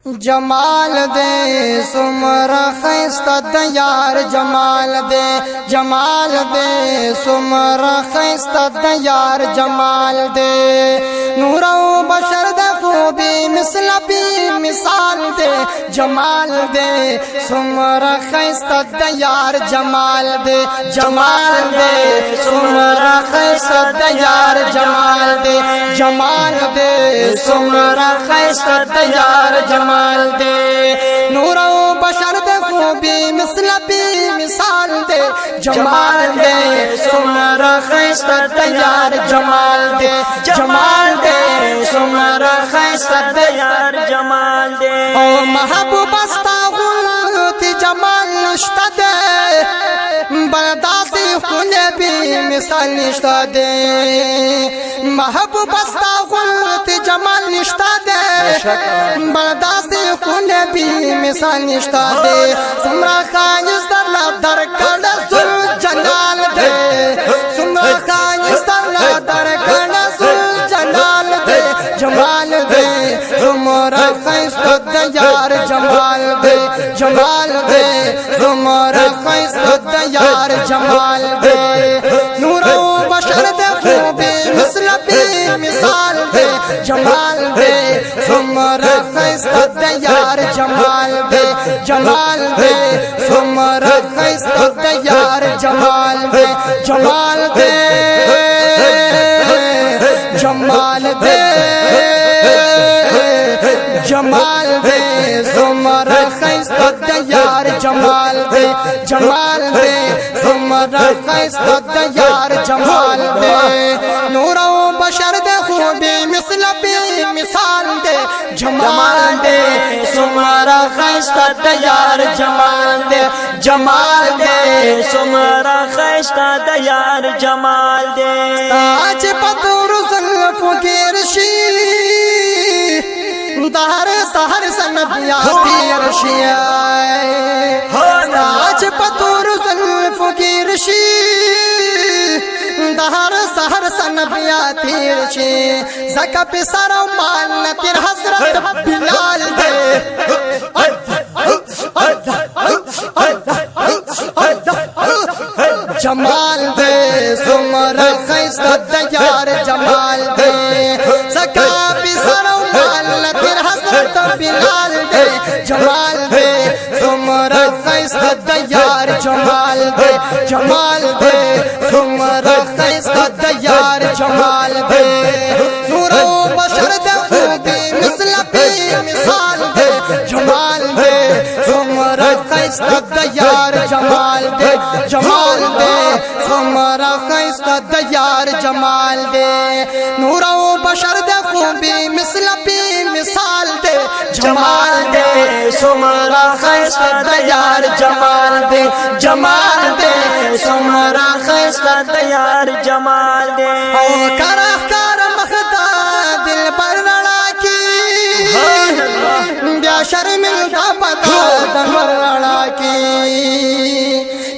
जमाल दे सुमरा खैस्ता दयार जमाल दे सुमरा खैस्ता दयार जमाल दे नूरो बशर दे खूबी मिसलबी मिसाल दे जमाल दे सुमरा खैस्ता दयार जमाल दे सुमरा खैस्ता दयार जमाल दे सुमरा खैस्ता दयार जमाल दे नूरो बशर दे खूबी मिसलबी मिसाल दे जमाल दे सुमरा खैस्ता दयार जमाल दे सुमरा खैस्ता दयार जमाल दे ओ महबूब अस्तागुल जमाल नश्ता दे बलदासी खुले भी मिसाल निश्ता दे महबूब अस्तागुल जमाल निश्ता दे बलदासी खुले भी मिसाल निश्ता दे सुमरा खाइस दर कड़ सुल जलाल दे सुमरा खाइस दर कड़ सुल जलाल दे जमाल दे सुमरा खैस्ता दयार जमाल दे सुमरा खैस्ता दयार जमाल दे नूरो बशर दे खूबी मिसलबी मिसाल दे जमाल दे सुमरा खैस्ता दयार जमाल दे सुमरा खैस्ता दयार जमाल दे जमाल दे सुमरा खैस्ता दयार जमाल दे सुमरा खैस्ता दयार जमाल दे नूरो बशर दे खूबी मिसलबी मिसाल दे जमाल दे सुमरा खैस्ता दयार जमाल दे सुमरा खैस्ता दयार जमाल दे आज पतूर जुल्फ की रशी दहर सहर सनबिया तीरशिया आज पतूर जुल्फ की रशी दहर सहर सनबिया तीरशी ज़का पिसर मान तिर हजरत बिलाल दे जमाल दे सुमरा खैस्ता दयार जमाल दे ज़का पिसर मान तिर हजरत बिलाल दे जमाल दे सुमरा खैस्ता दयार जमाल दे सुमरा खैस्ता दयार जमाल दे नूरो बशर दे खूबी मिसलबी मिसाल दे जमाल दे सुमरा खैस्ता दयार जमाल दे सुमरा खैस्ता दयार जमाल दे नूरो बशर दे खूबी मिसलबी मिसाल दे जमाल दे सुमरा खैस्ता दयार जमाल दे सुमरा खैस्ता दयार जमाल दे ओ करा कर मखता दिल पर लड़ा की या शर्मिंदा बता तमर लड़ा की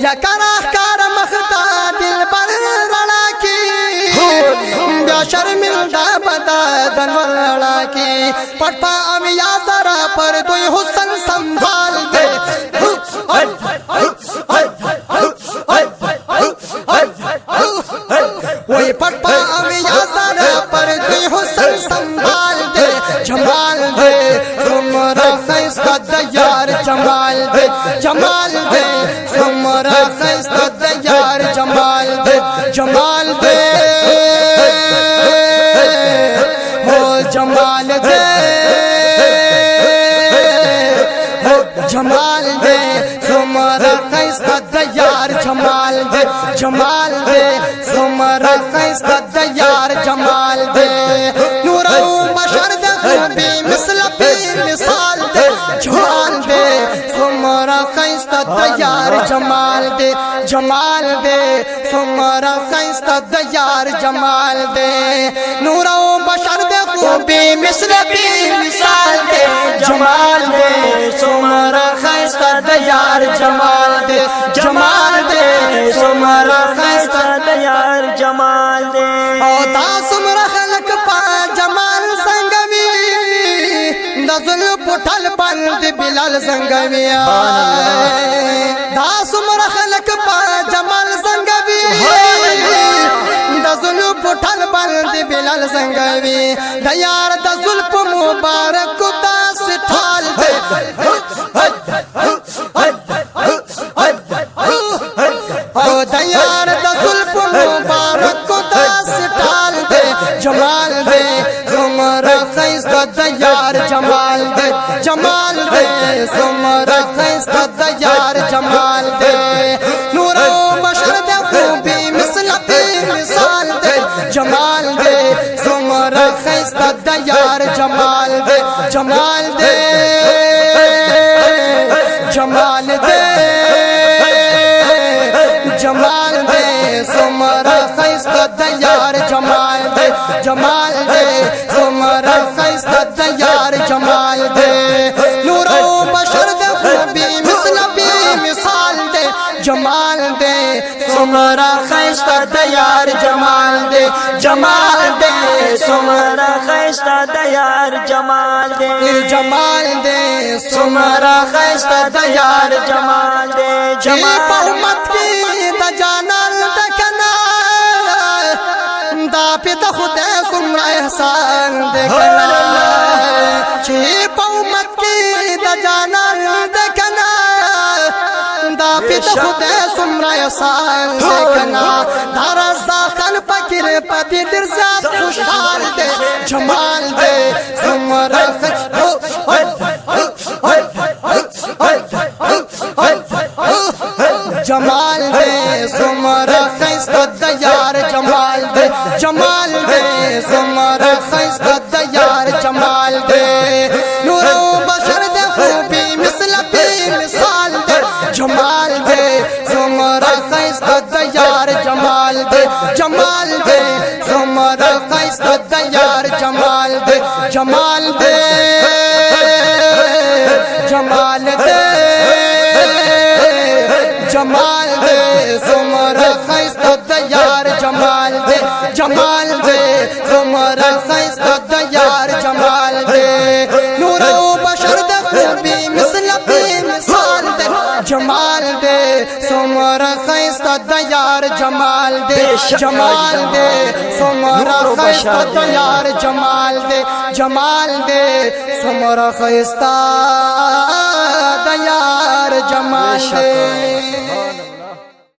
या करा कर मखता दिल पर लड़ा की या शर्मिंदा बता तमर लड़ा की पटपा अमिया जरा पर तू हुस्न संभाल दे वही पटपा अमिया जरा पर तू हुस्न संभाल दे जमाल दे सुमरा खैस्ता दयार जमाल दे सुमरा खैस्ता दयार जमाल दे हो जमाल दे सुमरा खैस्ता दयार जमाल दे सुमरा खैस्ता दयार जमाल दे नूरो बशर दे खूबी मिसलबी मिसाल दे जमाल दे सुमरा खैस्ता दयार जमाल दे सुमरा खैस्ता दयार जमाल दे नूरो बशर दे खूबी मिसलबी मिसाल दे जमाल दे सुमरा खैस्ता दयार जमाल दे सुमरा खैस्ता दयार जमाल दे ओ ता सुमरा खलक पा जमाल संगवी दजुल پټل بند بلال زنګوي دا سمر خلق په جمال زنګوي د زلو پټل بند بلال زنګوي د یار د زلف مبارک داس ټال دے او د یار د زلف مبارک داس ټال دے جمال دے زمر خیست د یار جمال دے جمال دے زمر خیست د یار جمال دے نور و بشر دے خوبی مثل بی مثال دے جمال دے زمر خیست د یار جمال دے جمال دے جمال دے جمال دے زمر خیست د یار جمال دے جمال دے زمر خیست د یار جمال دے نور و بشر دے خوبی مثل بی مثال دے جمال دے زمر خیست د یار جمال دے جمال دے سمر خیست د یار جمال دے جمال دے زمر خیست د یار جمال دے جمال په امت کې د جانان د کنا دا پیدا خدای څومره احسان دې کنا چې په امت کې د جانان د کنا دا پیدا خدای څومره احسان دې کنا دا رضا خان فقیر پدې در زیات خوشحال دې جمال دې څومره جمال دے زمر خیست د یار جمال دے جمال دے زمر خیست د یار جمال دے نور و بشر دے خوبی مثل بی مثال دے جمال دے زمر خیست د یار جمال دے جمال دے زمر خیست د یار جمال دے جمال دے جمال دے جمال دے زمر خیست د یار جمال دے جمال دے زمر خیست د یار جمال دے نور و بشر د خوبی مثل بی مثال دے جمال دے زمر خیست د یار جمال دے جمال دے زمر خیست د یار جمال دے جمال دے زمر خیست د یار جمال دے